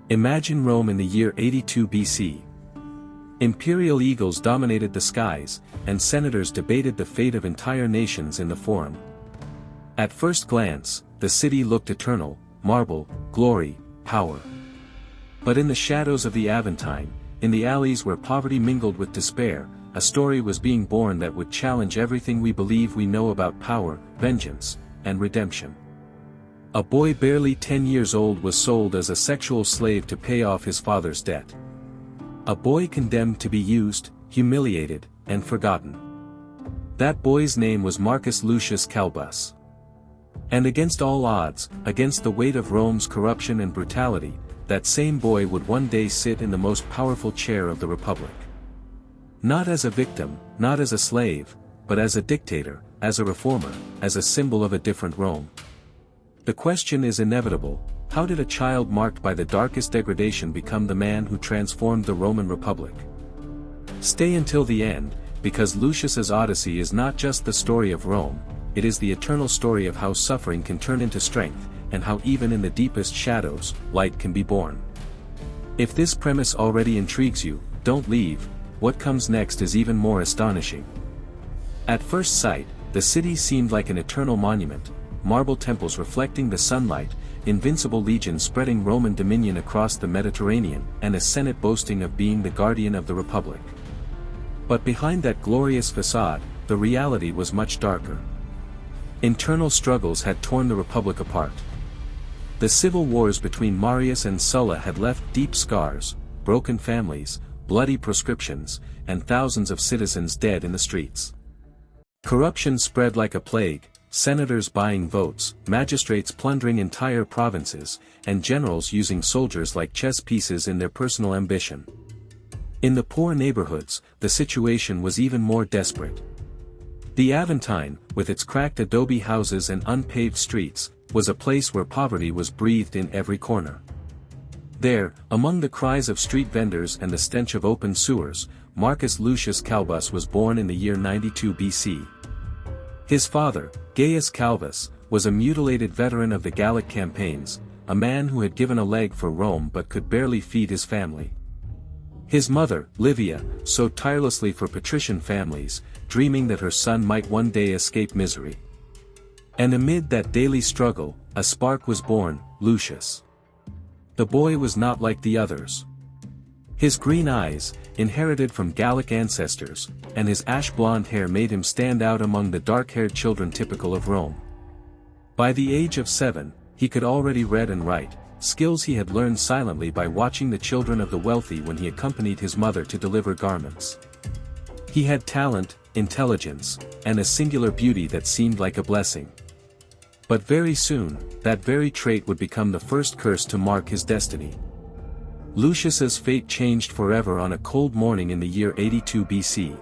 Imagine Rome in the year 82 BC. Imperial eagles dominated the skies, and senators debated the fate of entire nations in the forum. At first glance, the city looked eternal: marble, glory, power. But in the shadows of the Aventine, in the alleys where poverty mingled with despair, a story was being born that would challenge everything we believe we know about power, vengeance, and redemption. A boy barely 10 years old was sold as a sexual slave to pay off his father's debt. A boy condemned to be used, humiliated, and forgotten. That boy's name was Marcus Lucius Calbus. And against all odds, against the weight of Rome's corruption and brutality, that same boy would one day sit in the most powerful chair of the Republic. Not as a victim, not as a slave, but as a dictator, as a reformer, as a symbol of a different Rome. The question is inevitable: how did a child marked by the darkest degradation become the man who transformed the Roman Republic? Stay until the end, because Lucius's Odyssey is not just the story of Rome, it is the eternal story of how suffering can turn into strength, and how even in the deepest shadows, light can be born. If this premise already intrigues you, don't leave. What comes next is even more astonishing. At first sight, the city seemed like an eternal monument: marble temples reflecting the sunlight, invincible legions spreading Roman dominion across the Mediterranean, and a senate boasting of being the guardian of the Republic. But behind that glorious facade, the reality was much darker. Internal struggles had torn the Republic apart. The civil wars between Marius and Sulla had left deep scars, broken families, bloody proscriptions, and thousands of citizens dead in the streets. Corruption spread like a plague: senators buying votes, magistrates plundering entire provinces, and generals using soldiers like chess pieces in their personal ambition. In the poor neighborhoods, the situation was even more desperate. The Aventine, with its cracked adobe houses and unpaved streets, was a place where poverty was breathed in every corner. There, among the cries of street vendors and the stench of open sewers, Marcus Lucius Calbus was born in the year 92 BC. His father, Gaius Calvus, was a mutilated veteran of the Gallic campaigns, a man who had given a leg for Rome but could barely feed his family. His mother, Livia, sewed tirelessly for patrician families, dreaming that her son might one day escape misery. And amid that daily struggle, a spark was born: Lucius. The boy was not like the others. His green eyes, inherited from Gallic ancestors, and his ash-blonde hair made him stand out among the dark-haired children typical of Rome. By the age of 7, he could already read and write, skills he had learned silently by watching the children of the wealthy when he accompanied his mother to deliver garments. He had talent, intelligence, and a singular beauty that seemed like a blessing. But very soon, that very trait would become the first curse to mark his destiny. Lucius's fate changed forever on a cold morning in the year 82 BC.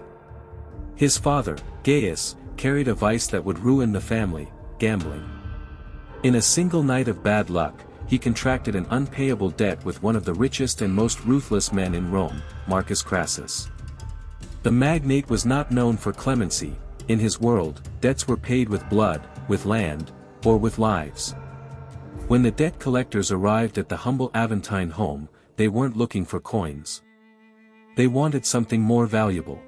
His father, Gaius, carried a vice that would ruin the family: gambling. In a single night of bad luck, he contracted an unpayable debt with one of the richest and most ruthless men in Rome, Marcus Crassus. The magnate was not known for clemency. In his world, debts were paid with blood, with land, or with lives. When the debt collectors arrived at the humble Aventine home, they weren't looking for coins. They wanted something more valuable.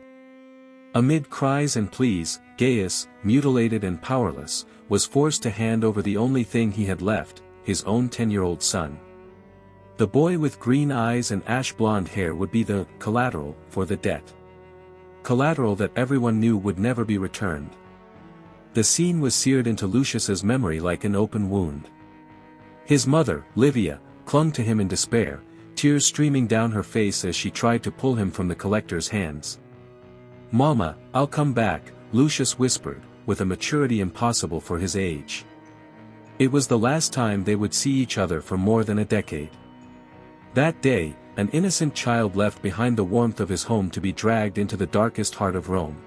Amid cries and pleas, Gaius, mutilated and powerless, was forced to hand over the only thing he had left: his own 10-year-old son. The boy with green eyes and ash-blonde hair would be the collateral for the debt. Collateral that everyone knew would never be returned. The scene was seared into Lucius's memory like an open wound. His mother, Livia, clung to him in despair, tears streaming down her face as she tried to pull him from the collector's hands. "Mama, I'll come back," Lucius whispered, with a maturity impossible for his age. It was the last time they would see each other for more than a decade. That day, an innocent child left behind the warmth of his home to be dragged into the darkest heart of Rome.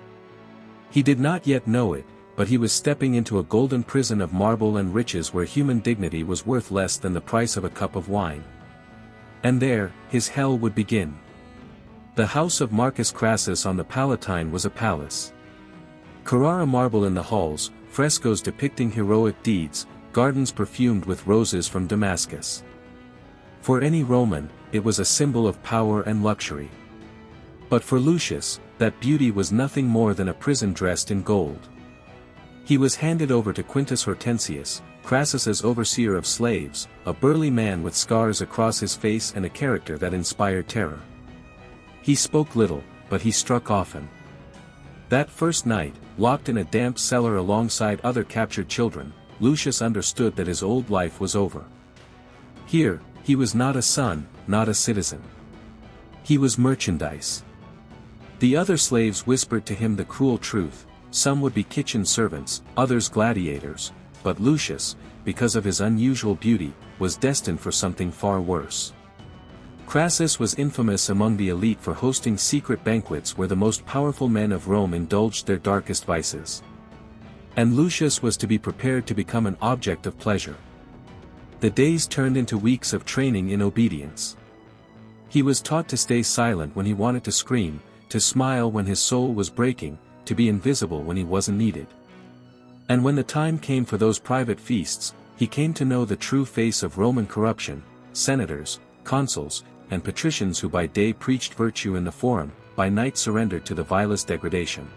He did not yet know it, but he was stepping into a golden prison of marble and riches where human dignity was worth less than the price of a cup of wine. And there, his hell would begin. The house of Marcus Crassus on the Palatine was a palace. Carrara marble in the halls, frescoes depicting heroic deeds, gardens perfumed with roses from Damascus. For any Roman, it was a symbol of power and luxury. But for Lucius, that beauty was nothing more than a prison dressed in gold. He was handed over to Quintus Hortensius, Crassus's overseer of slaves, a burly man with scars across his face and a character that inspired terror. He spoke little, but he struck often. That first night, locked in a damp cellar alongside other captured children, Lucius understood that his old life was over. Here, he was not a son, not a citizen. He was merchandise. The other slaves whispered to him the cruel truth: some would be kitchen servants, others gladiators, but Lucius, because of his unusual beauty, was destined for something far worse. Crassus was infamous among the elite for hosting secret banquets where the most powerful men of Rome indulged their darkest vices. And Lucius was to be prepared to become an object of pleasure. The days turned into weeks of training in obedience. He was taught to stay silent when he wanted to scream, to smile when his soul was breaking, to be invisible when he wasn't needed. And when the time came for those private feasts, he came to know the true face of Roman corruption: senators, consuls, and patricians who by day preached virtue in the forum, by night surrendered to the vilest degradation.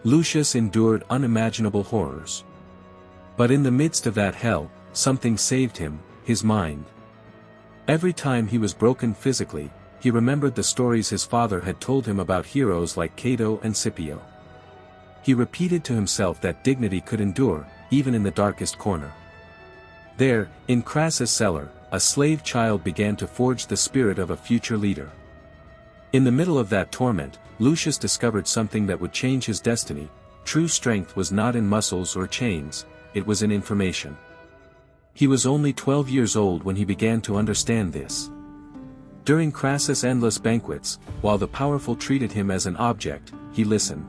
Lucius endured unimaginable horrors. But in the midst of that hell, something saved him: his mind. Every time he was broken physically, he remembered the stories his father had told him about heroes like Cato and Scipio. He repeated to himself that dignity could endure, even in the darkest corner. There, in Crassus' cellar, a slave child began to forge the spirit of a future leader. In the middle of that torment, Lucius discovered something that would change his destiny. True strength was not in muscles or chains, it was in information. He was only 12 years old when he began to understand this. During Crassus' endless banquets, while the powerful treated him as an object, he listened.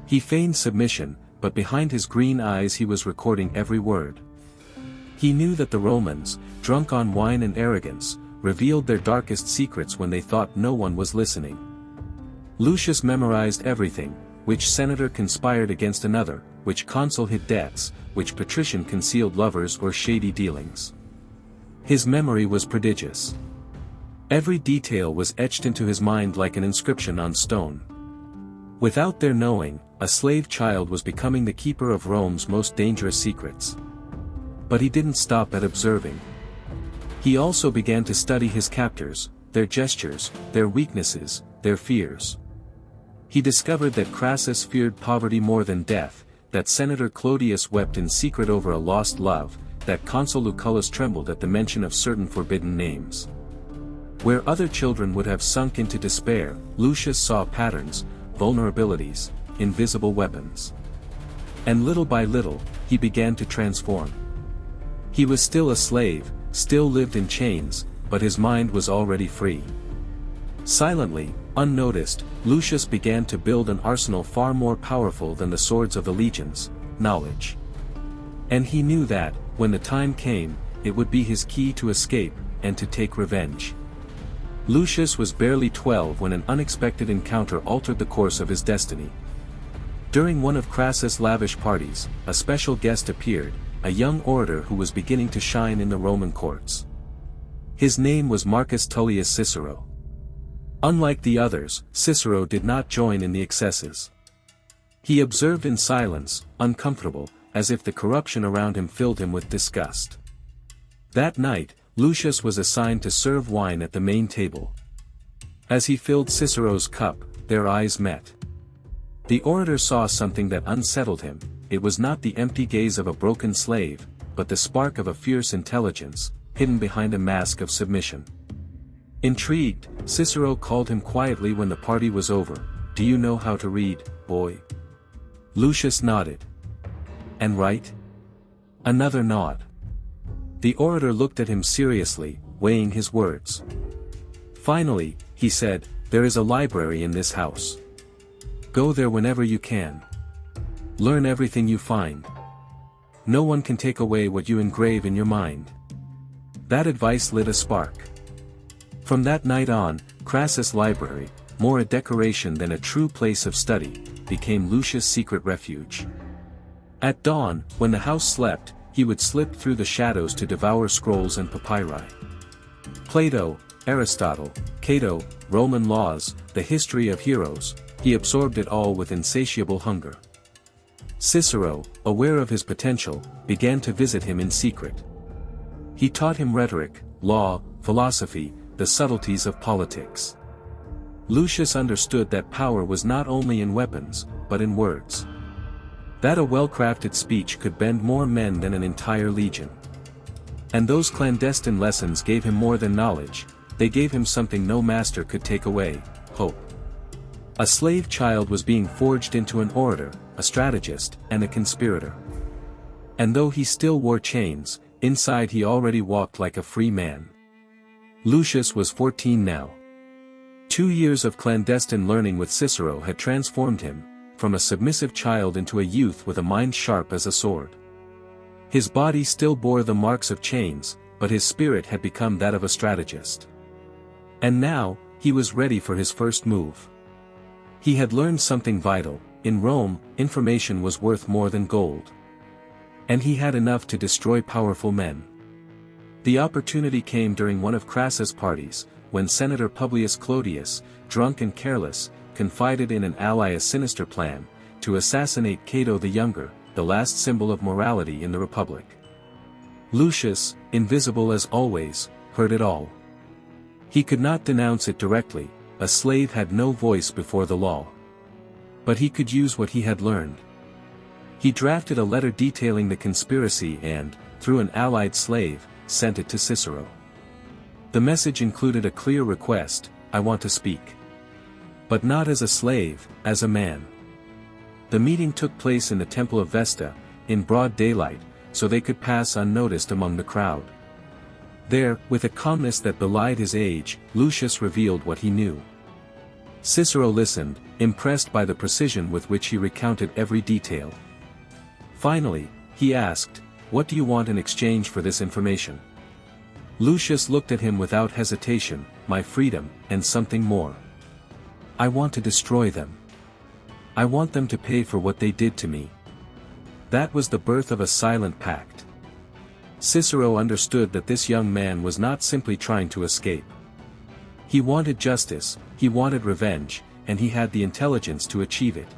He feigned submission, but behind his green eyes he was recording every word. He knew that the Romans, drunk on wine and arrogance, revealed their darkest secrets when they thought no one was listening. Lucius memorized everything: which senator conspired against another, which consul hid debts, which patrician concealed lovers or shady dealings. His memory was prodigious. Every detail was etched into his mind like an inscription on stone. Without their knowing, a slave child was becoming the keeper of Rome's most dangerous secrets. But he didn't stop at observing. He also began to study his captors, their gestures, their weaknesses, their fears. He discovered that Crassus feared poverty more than death, that Senator Clodius wept in secret over a lost love, that Consul Lucullus trembled at the mention of certain forbidden names. Where other children would have sunk into despair, Lucius saw patterns, vulnerabilities, invisible weapons. And little by little, he began to transform. He was still a slave, still lived in chains, but his mind was already free. Silently, unnoticed, Lucius began to build an arsenal far more powerful than the swords of the legions: knowledge. And he knew that, when the time came, it would be his key to escape, and to take revenge. Lucius was barely 12 when an unexpected encounter altered the course of his destiny. During one of Crassus' lavish parties, a special guest appeared, a young orator who was beginning to shine in the Roman courts. His name was Marcus Tullius Cicero. Unlike the others, Cicero did not join in the excesses. He observed in silence, uncomfortable, as if the corruption around him filled him with disgust. That night, Lucius was assigned to serve wine at the main table. As he filled Cicero's cup, their eyes met. The orator saw something that unsettled him. It was not the empty gaze of a broken slave, but the spark of a fierce intelligence, hidden behind a mask of submission. Intrigued, Cicero called him quietly when the party was over. "Do you know how to read, boy?" Lucius nodded. "And write?" Another nod. The orator looked at him seriously, weighing his words. Finally, he said, "There is a library in this house. Go there whenever you can. Learn everything you find. No one can take away what you engrave in your mind." That advice lit a spark. From that night on, Crassus' library, more a decoration than a true place of study, became Lucius' secret refuge. At dawn, when the house slept, he would slip through the shadows to devour scrolls and papyri. Plato, Aristotle, Cato, Roman laws, the history of heroes, he absorbed it all with insatiable hunger. Cicero, aware of his potential, began to visit him in secret. He taught him rhetoric, law, philosophy, the subtleties of politics. Lucius understood that power was not only in weapons, but in words. That a well-crafted speech could bend more men than an entire legion. And those clandestine lessons gave him more than knowledge, they gave him something no master could take away: hope. A slave child was being forged into an orator, a strategist, and a conspirator. And though he still wore chains, inside he already walked like a free man. Lucius was 14 now. 2 years of clandestine learning with Cicero had transformed him, from a submissive child into a youth with a mind sharp as a sword. His body still bore the marks of chains, but his spirit had become that of a strategist. And now, he was ready for his first move. He had learned something vital: in Rome, information was worth more than gold. And he had enough to destroy powerful men. The opportunity came during one of Crassus' parties, when Senator Publius Clodius, drunk and careless, confided in an ally a sinister plan, to assassinate Cato the Younger, the last symbol of morality in the Republic. Lucius, invisible as always, heard it all. He could not denounce it directly, a slave had no voice before the law. But he could use what he had learned. He drafted a letter detailing the conspiracy and, through an allied slave, sent it to Cicero. The message included a clear request: I want to speak. But not as a slave, as a man. The meeting took place in the Temple of Vesta, in broad daylight, so they could pass unnoticed among the crowd. There, with a calmness that belied his age, Lucius revealed what he knew. Cicero listened, impressed by the precision with which he recounted every detail. Finally, he asked, "What do you want in exchange for this information?" Lucius looked at him without hesitation: "My freedom, and something more. I want to destroy them. I want them to pay for what they did to me." That was the birth of a silent pact. Cicero understood that this young man was not simply trying to escape. He wanted justice, he wanted revenge, and he had the intelligence to achieve it.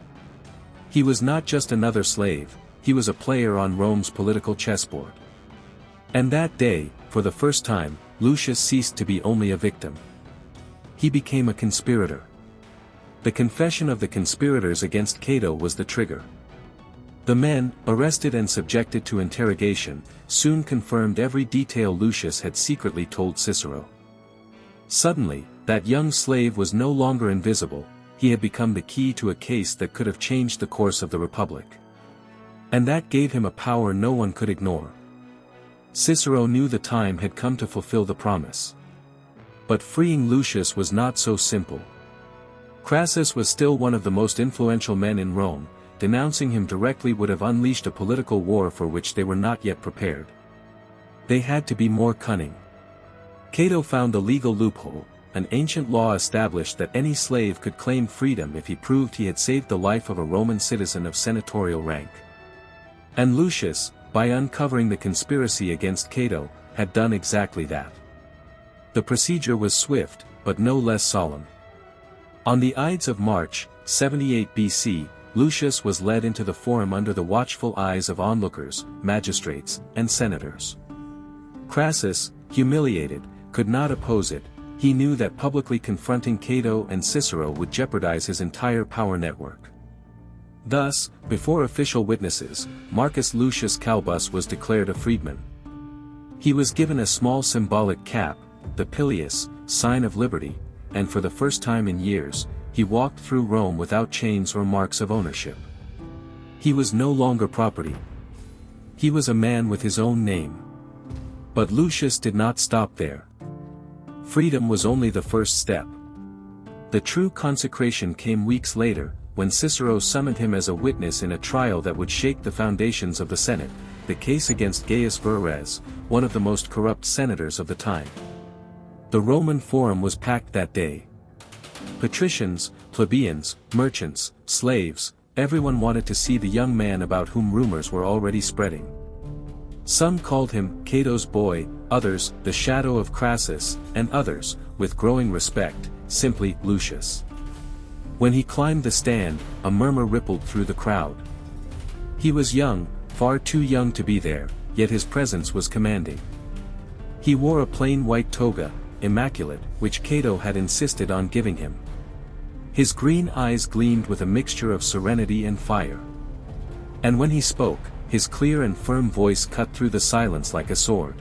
He was not just another slave, he was a player on Rome's political chessboard. And that day, for the first time, Lucius ceased to be only a victim. He became a conspirator. The confession of the conspirators against Cato was the trigger. The men, arrested and subjected to interrogation, soon confirmed every detail Lucius had secretly told Cicero. Suddenly, that young slave was no longer invisible, he had become the key to a case that could have changed the course of the Republic. And that gave him a power no one could ignore. Cicero knew the time had come to fulfill the promise. But freeing Lucius was not so simple. Crassus was still one of the most influential men in Rome. Denouncing him directly would have unleashed a political war for which they were not yet prepared. They had to be more cunning. Cato found a legal loophole. An ancient law established that any slave could claim freedom if he proved he had saved the life of a Roman citizen of senatorial rank. And Lucius, by uncovering the conspiracy against Cato, had done exactly that. The procedure was swift, but no less solemn. On the Ides of March, 78 BC, Lucius was led into the forum under the watchful eyes of onlookers, magistrates, and senators. Crassus, humiliated, could not oppose it. He knew that publicly confronting Cato and Cicero would jeopardize his entire power network. Thus, before official witnesses, Marcus Lucius Calbus was declared a freedman. He was given a small symbolic cap, the pileus, sign of liberty, and for the first time in years, he walked through Rome without chains or marks of ownership. He was no longer property. He was a man with his own name. But Lucius did not stop there. Freedom was only the first step. The true consecration came weeks later, when Cicero summoned him as a witness in a trial that would shake the foundations of the Senate, the case against Gaius Verres, one of the most corrupt senators of the time. The Roman Forum was packed that day. Patricians, plebeians, merchants, slaves, everyone wanted to see the young man about whom rumors were already spreading. Some called him Cato's boy, others the shadow of Crassus, and others, with growing respect, simply Lucius. When he climbed the stand, a murmur rippled through the crowd. He was young, far too young to be there, yet his presence was commanding. He wore a plain white toga, immaculate, which Cato had insisted on giving him. His green eyes gleamed with a mixture of serenity and fire. And when he spoke, his clear and firm voice cut through the silence like a sword.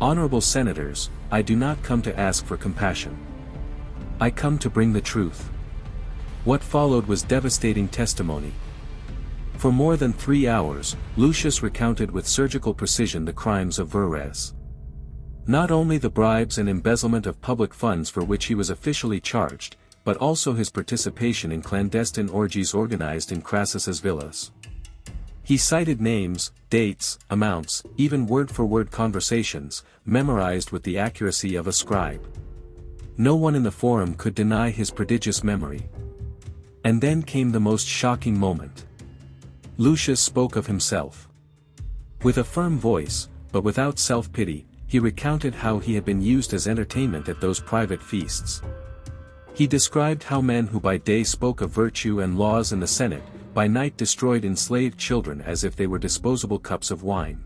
"Honorable senators, I do not come to ask for compassion. I come to bring the truth." What followed was devastating testimony. For more than 3 hours, Lucius recounted with surgical precision the crimes of Verres. Not only the bribes and embezzlement of public funds for which he was officially charged, but also his participation in clandestine orgies organized in Crassus's villas. He cited names, dates, amounts, even word-for-word conversations, memorized with the accuracy of a scribe. No one in the forum could deny his prodigious memory. And then came the most shocking moment. Lucius spoke of himself. With a firm voice, but without self-pity, he recounted how he had been used as entertainment at those private feasts. He described how men who by day spoke of virtue and laws in the Senate, by night destroyed enslaved children as if they were disposable cups of wine.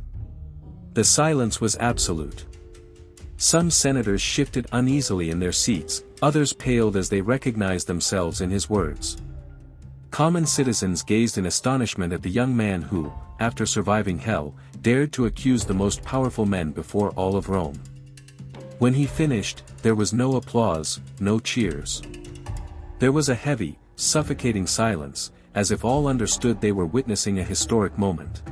The silence was absolute. Some senators shifted uneasily in their seats, others paled as they recognized themselves in his words. Common citizens gazed in astonishment at the young man who, after surviving hell, dared to accuse the most powerful men before all of Rome. When he finished, there was no applause, no cheers. There was a heavy, suffocating silence, as if all understood they were witnessing a historic moment.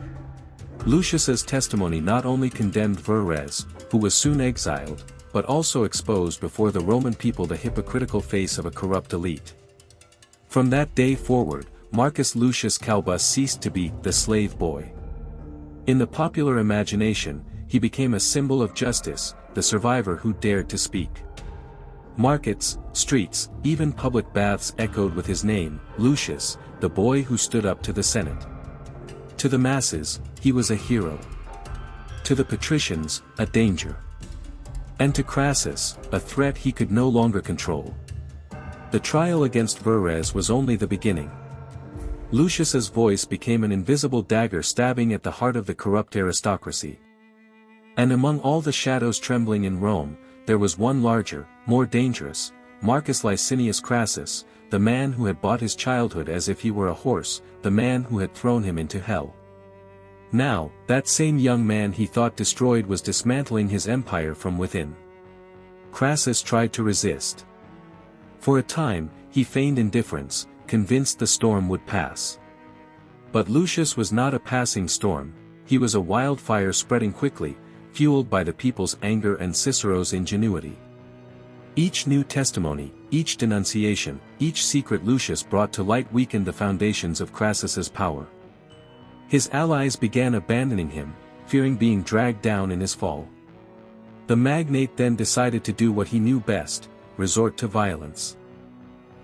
Lucius's testimony not only condemned Verres, who was soon exiled, but also exposed before the Roman people the hypocritical face of a corrupt elite. From that day forward, Marcus Lucius Calbus ceased to be the slave boy. In the popular imagination, he became a symbol of justice, the survivor who dared to speak. Markets, streets, even public baths echoed with his name, Lucius, the boy who stood up to the Senate. To the masses, he was a hero. To the patricians, a danger. And to Crassus, a threat he could no longer control. The trial against Verres was only the beginning. Lucius's voice became an invisible dagger stabbing at the heart of the corrupt aristocracy. And among all the shadows trembling in Rome, there was one larger, more dangerous, Marcus Licinius Crassus, the man who had bought his childhood as if he were a horse, the man who had thrown him into hell. Now, that same young man he thought destroyed was dismantling his empire from within. Crassus tried to resist. For a time, he feigned indifference, convinced the storm would pass. But Lucius was not a passing storm, he was a wildfire spreading quickly, fueled by the people's anger and Cicero's ingenuity. Each new testimony, each denunciation, each secret Lucius brought to light weakened the foundations of Crassus's power. His allies began abandoning him, fearing being dragged down in his fall. The magnate then decided to do what he knew best, resort to violence.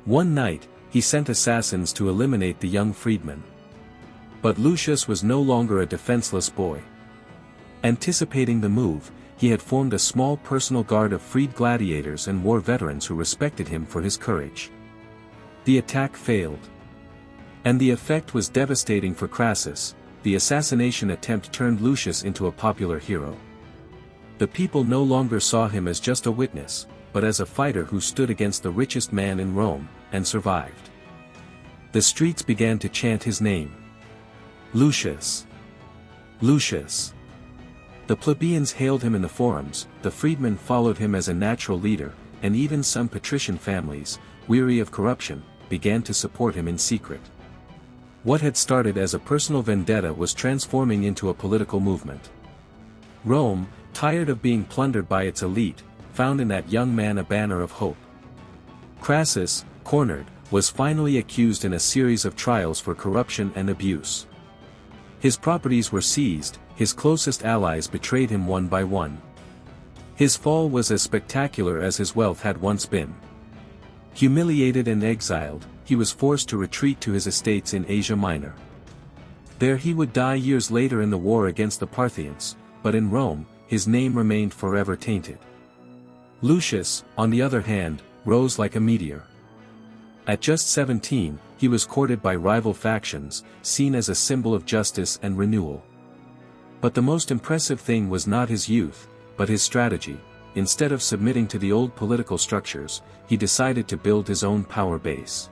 One night, he sent assassins to eliminate the young freedman. But Lucius was no longer a defenseless boy. Anticipating the move, he had formed a small personal guard of freed gladiators and war veterans who respected him for his courage. The attack failed. And the effect was devastating for Crassus. The assassination attempt turned Lucius into a popular hero. The people no longer saw him as just a witness, but as a fighter who stood against the richest man in Rome, and survived. The streets began to chant his name. Lucius! Lucius! The plebeians hailed him in the forums, the freedmen followed him as a natural leader, and even some patrician families, weary of corruption, began to support him in secret. What had started as a personal vendetta was transforming into a political movement. Rome, tired of being plundered by its elite, found in that young man a banner of hope. Crassus, cornered, was finally accused in a series of trials for corruption and abuse. His properties were seized, his closest allies betrayed him one by one. His fall was as spectacular as his wealth had once been. Humiliated and exiled, he was forced to retreat to his estates in Asia Minor. There he would die years later in the war against the Parthians, but in Rome, his name remained forever tainted. Lucius, on the other hand, rose like a meteor. At just 17, he was courted by rival factions, seen as a symbol of justice and renewal. But the most impressive thing was not his youth, but his strategy. Instead of submitting to the old political structures, he decided to build his own power base.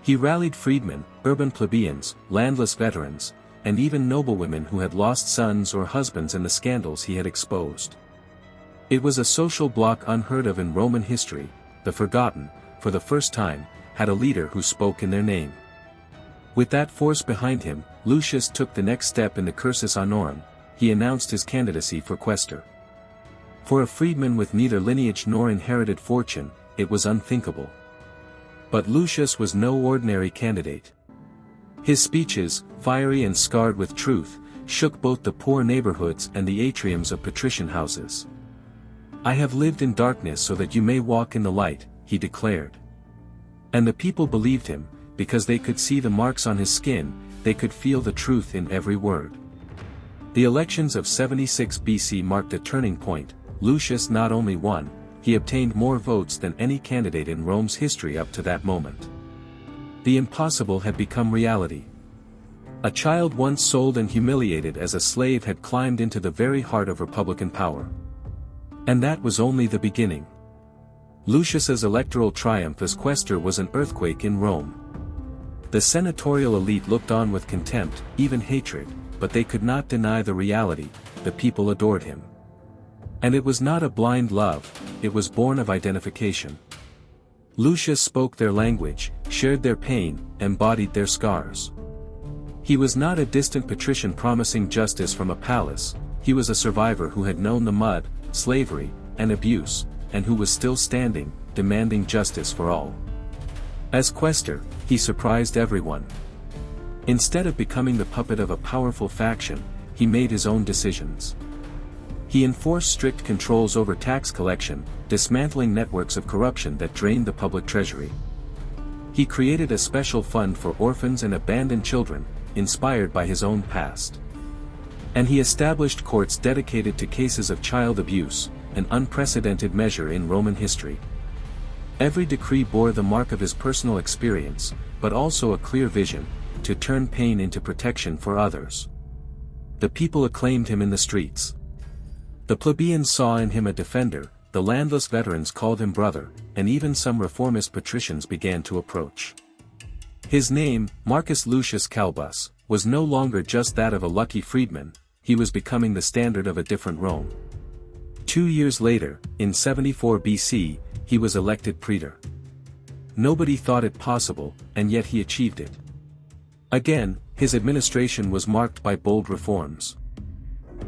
He rallied freedmen, urban plebeians, landless veterans, and even noblewomen who had lost sons or husbands in the scandals he had exposed. It was a social bloc unheard of in Roman history. The forgotten, for the first time, had a leader who spoke in their name. With that force behind him, Lucius took the next step in the cursus honorum. He announced his candidacy for quaestor. For a freedman with neither lineage nor inherited fortune, it was unthinkable. But Lucius was no ordinary candidate. His speeches, fiery and scarred with truth, shook both the poor neighborhoods and the atriums of patrician houses. "I have lived in darkness so that you may walk in the light," he declared. And the people believed him, because they could see the marks on his skin, they could feel the truth in every word. The elections of 76 BC marked a turning point. Lucius not only won, he obtained more votes than any candidate in Rome's history up to that moment. The impossible had become reality. A child once sold and humiliated as a slave had climbed into the very heart of republican power. And that was only the beginning. Lucius's electoral triumph as quaestor was an earthquake in Rome. The senatorial elite looked on with contempt, even hatred, but they could not deny the reality: the people adored him. And it was not a blind love, it was born of identification. Lucius spoke their language, shared their pain, embodied their scars. He was not a distant patrician promising justice from a palace, he was a survivor who had known the mud, slavery, and abuse, and who was still standing, demanding justice for all. As quaestor, he surprised everyone. Instead of becoming the puppet of a powerful faction, he made his own decisions. He enforced strict controls over tax collection, dismantling networks of corruption that drained the public treasury. He created a special fund for orphans and abandoned children, inspired by his own past. And he established courts dedicated to cases of child abuse, an unprecedented measure in Roman history. Every decree bore the mark of his personal experience, but also a clear vision: to turn pain into protection for others. The people acclaimed him in the streets. The plebeians saw in him a defender, the landless veterans called him brother, and even some reformist patricians began to approach. His name, Marcus Lucius Calbus, was no longer just that of a lucky freedman, he was becoming the standard of a different Rome. 2 years later, in 74 BC, he was elected praetor. Nobody thought it possible, and yet he achieved it. Again, his administration was marked by bold reforms.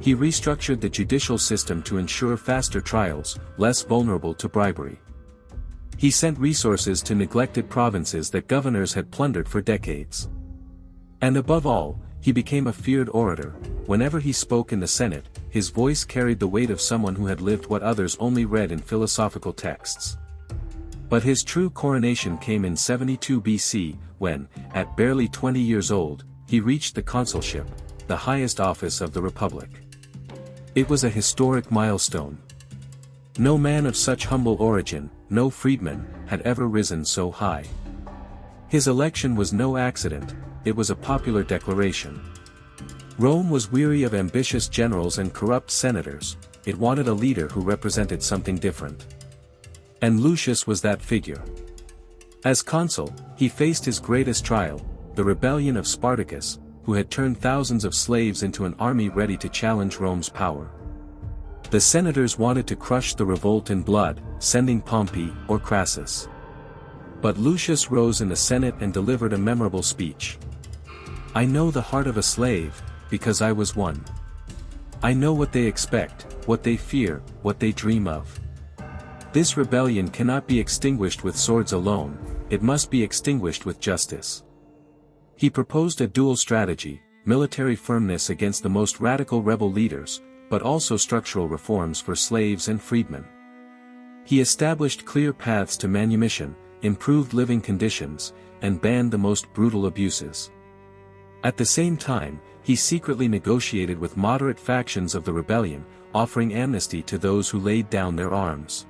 He restructured the judicial system to ensure faster trials, less vulnerable to bribery. He sent resources to neglected provinces that governors had plundered for decades. And above all, he became a feared orator. Whenever he spoke in the Senate, his voice carried the weight of someone who had lived what others only read in philosophical texts. But his true coronation came in 72 BC, when, at barely 20 years old, he reached the consulship, the highest office of the Republic. It was a historic milestone. No man of such humble origin, no freedman, had ever risen so high. His election was no accident, it was a popular declaration. Rome was weary of ambitious generals and corrupt senators, it wanted a leader who represented something different. And Lucius was that figure. As consul, he faced his greatest trial, the rebellion of Spartacus, who had turned thousands of slaves into an army ready to challenge Rome's power. The senators wanted to crush the revolt in blood, sending Pompey or Crassus. But Lucius rose in the Senate and delivered a memorable speech. "I know the heart of a slave, because I was one. I know what they expect, what they fear, what they dream of. This rebellion cannot be extinguished with swords alone, it must be extinguished with justice." He proposed a dual strategy: military firmness against the most radical rebel leaders, but also structural reforms for slaves and freedmen. He established clear paths to manumission, improved living conditions, and banned the most brutal abuses. At the same time, he secretly negotiated with moderate factions of the rebellion, offering amnesty to those who laid down their arms.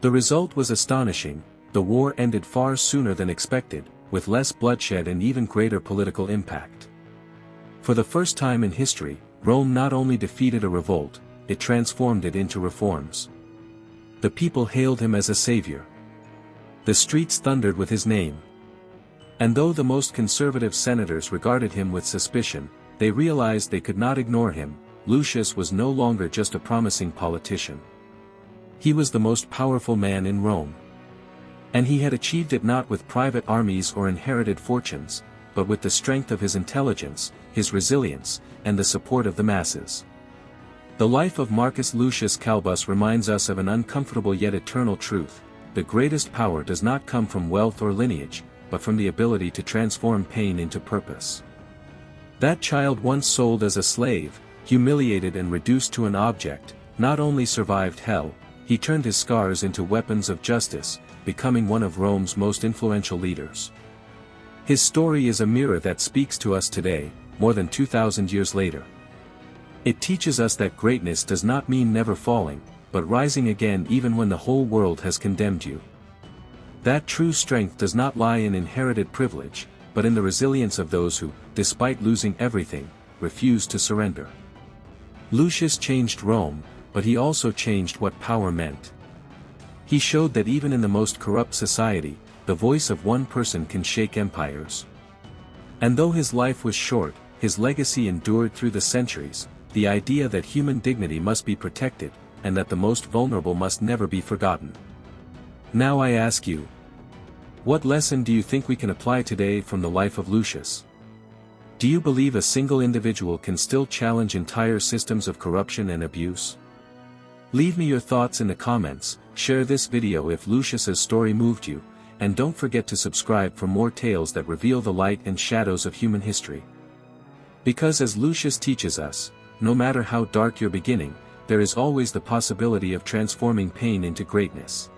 The result was astonishing. The war ended far sooner than expected, with less bloodshed and even greater political impact. For the first time in history, Rome not only defeated a revolt, it transformed it into reforms. The people hailed him as a savior. The streets thundered with his name. And though the most conservative senators regarded him with suspicion, they realized they could not ignore him. Lucius was no longer just a promising politician. He was the most powerful man in Rome. And he had achieved it not with private armies or inherited fortunes, but with the strength of his intelligence, his resilience, and the support of the masses. The life of Marcus Lucius Calbus reminds us of an uncomfortable yet eternal truth: the greatest power does not come from wealth or lineage, but from the ability to transform pain into purpose. That child, once sold as a slave, humiliated and reduced to an object, not only survived hell, he turned his scars into weapons of justice, becoming one of Rome's most influential leaders. His story is a mirror that speaks to us today, more than 2,000 years later. It teaches us that greatness does not mean never falling, but rising again even when the whole world has condemned you. That true strength does not lie in inherited privilege, but in the resilience of those who, despite losing everything, refuse to surrender. Lucius changed Rome, but he also changed what power meant. He showed that even in the most corrupt society, the voice of one person can shake empires. And though his life was short, his legacy endured through the centuries, the idea that human dignity must be protected, and that the most vulnerable must never be forgotten. Now I ask you, what lesson do you think we can apply today from the life of Lucius? Do you believe a single individual can still challenge entire systems of corruption and abuse? Leave me your thoughts in the comments, share this video if Lucius's story moved you, and don't forget to subscribe for more tales that reveal the light and shadows of human history. Because as Lucius teaches us, no matter how dark your beginning, there is always the possibility of transforming pain into greatness.